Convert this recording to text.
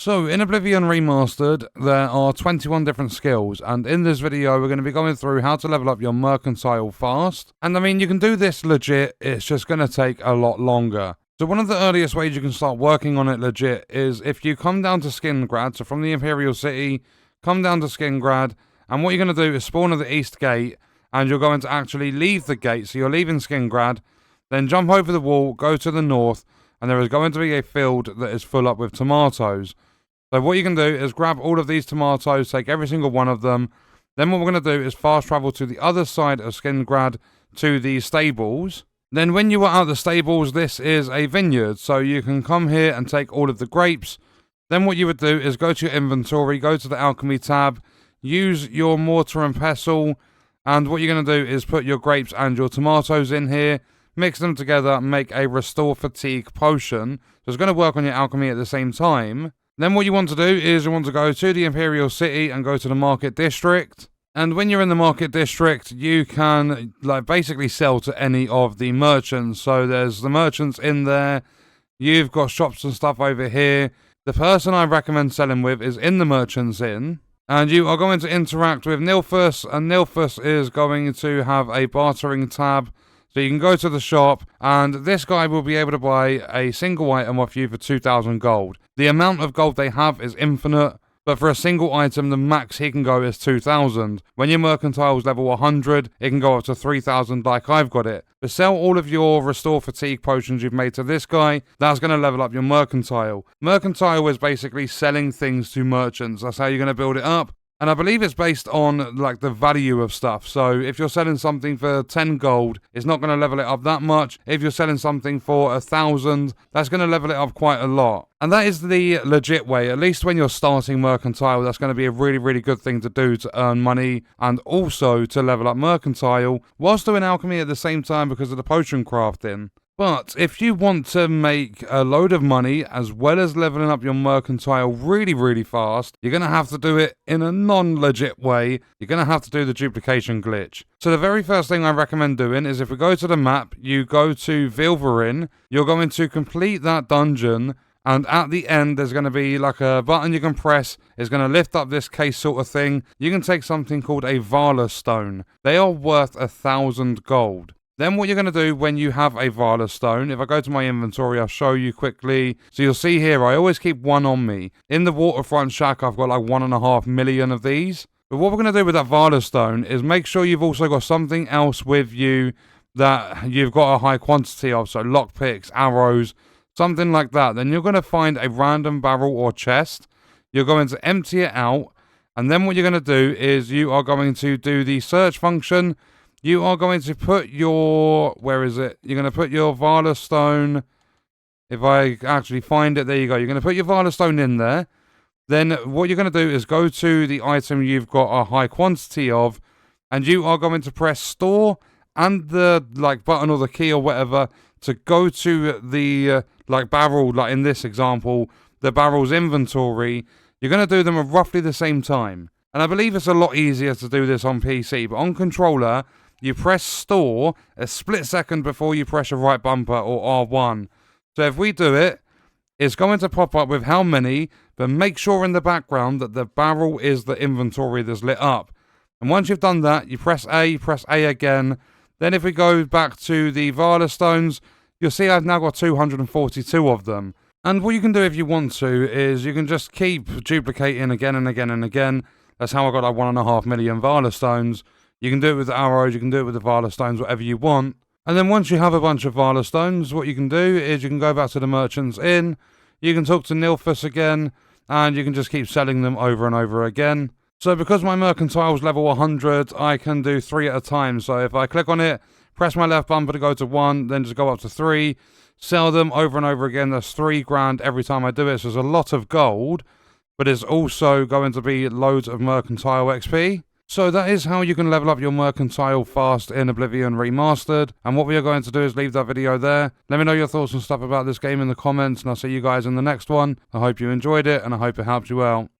So, in Oblivion Remastered, there are 21 different skills, and in this video we're going to be going through how to level up your Mercantile fast. And I mean, you can do this legit, it's just going to take a lot longer. So one of the earliest ways you can start working on it legit is if you come down to Skingrad, so from the Imperial City, come down to Skingrad, and what you're going to do is spawn at the East Gate, and you're going to actually leave the gate, so you're leaving Skingrad, then jump over the wall, go to the north, and there is going to be a field that is full up with tomatoes. So what you can do is grab all of these tomatoes, take every single one of them. Then what we're going to do is fast travel to the other side of Skingrad to the stables. Then when you are at the stables, this is a vineyard. So you can come here and take all of the grapes. Then what you would do is go to your inventory, go to the alchemy tab, use your mortar and pestle. And what you're going to do is put your grapes and your tomatoes in here, mix them together, and make a restore fatigue potion. So it's going to work on your alchemy at the same time. Then what you want to do is you want to go to the Imperial City and go to the Market District. And when you're in the Market District, you can basically sell to any of the merchants. So there's the merchants in there. You've got shops and stuff over here. The person I recommend selling with is in the Merchants Inn. And you are going to interact with Nilfus. And Nilfus is going to have a bartering tab. So you can go to the shop, and this guy will be able to buy a single item off you for 2,000 gold. The amount of gold they have is infinite, but for a single item, the max he can go is 2,000. When your Mercantile is level 100, it can go up to 3,000 like I've got it. But sell all of your Restore Fatigue potions you've made to this guy, that's going to level up your Mercantile. Mercantile is basically selling things to merchants. That's how you're going to build it up. And I believe it's based on, the value of stuff. So if you're selling something for 10 gold, it's not going to level it up that much. If you're selling something for 1,000, that's going to level it up quite a lot. And that is the legit way. At least when you're starting Mercantile, that's going to be a really, really good thing to do to earn money and also to level up Mercantile whilst doing alchemy at the same time because of the potion crafting. But if you want to make a load of money as well as leveling up your Mercantile really, really fast, you're going to have to do it in a non-legit way. You're going to have to do the duplication glitch. So the very first thing I recommend doing is if we go to the map, you go to Vilverin, you're going to complete that dungeon, and at the end there's going to be like a button you can press. It's going to lift up this case sort of thing. You can take something called a Valor Stone. They are worth 1,000 gold. Then what you're going to do when you have a Valor Stone, if I go to my inventory, I'll show you quickly. So you'll see here, I always keep one on me. In the Waterfront Shack, I've got 1.5 million of these. But what we're going to do with that Valor Stone is make sure you've also got something else with you that you've got a high quantity of. So lockpicks, arrows, something like that. Then you're going to find a random barrel or chest. You're going to empty it out. And then what you're going to do is you are going to do the search function. You are going to put your, where is it? You're going to put your Valor Stone. If I actually find it, there you go. You're going to put your Valor Stone in there. Then what you're going to do is go to the item you've got a high quantity of, and you are going to press store and the button or the key or whatever to go to the barrel, in this example, the barrel's inventory. You're going to do them at roughly the same time. And I believe it's a lot easier to do this on PC, but on controller, you press store a split second before you press your right bumper or R1. So if we do it, it's going to pop up with how many, but make sure in the background that the barrel is the inventory that's lit up. And once you've done that, you press A again. Then if we go back to the Valor Stones, you'll see I've now got 242 of them. And what you can do if you want to is you can just keep duplicating again and again and again. That's how I got 1.5 million Valor Stones. You can do it with the arrows, you can do it with the Valor Stones, whatever you want. And then once you have a bunch of Valor Stones, what you can do is you can go back to the Merchants Inn, you can talk to Nilfus again, and you can just keep selling them over and over again. So because my Mercantile is level 100, I can do 3 at a time. So if I click on it, press my left bumper to go to 1, then just go up to 3, sell them over and over again. That's 3 grand every time I do it. So there's a lot of gold, but it's also going to be loads of Mercantile XP. So that is how you can level up your Mercantile fast in Oblivion Remastered. And what we are going to do is leave that video there. Let me know your thoughts and stuff about this game in the comments, and I'll see you guys in the next one. I hope you enjoyed it, and I hope it helped you out.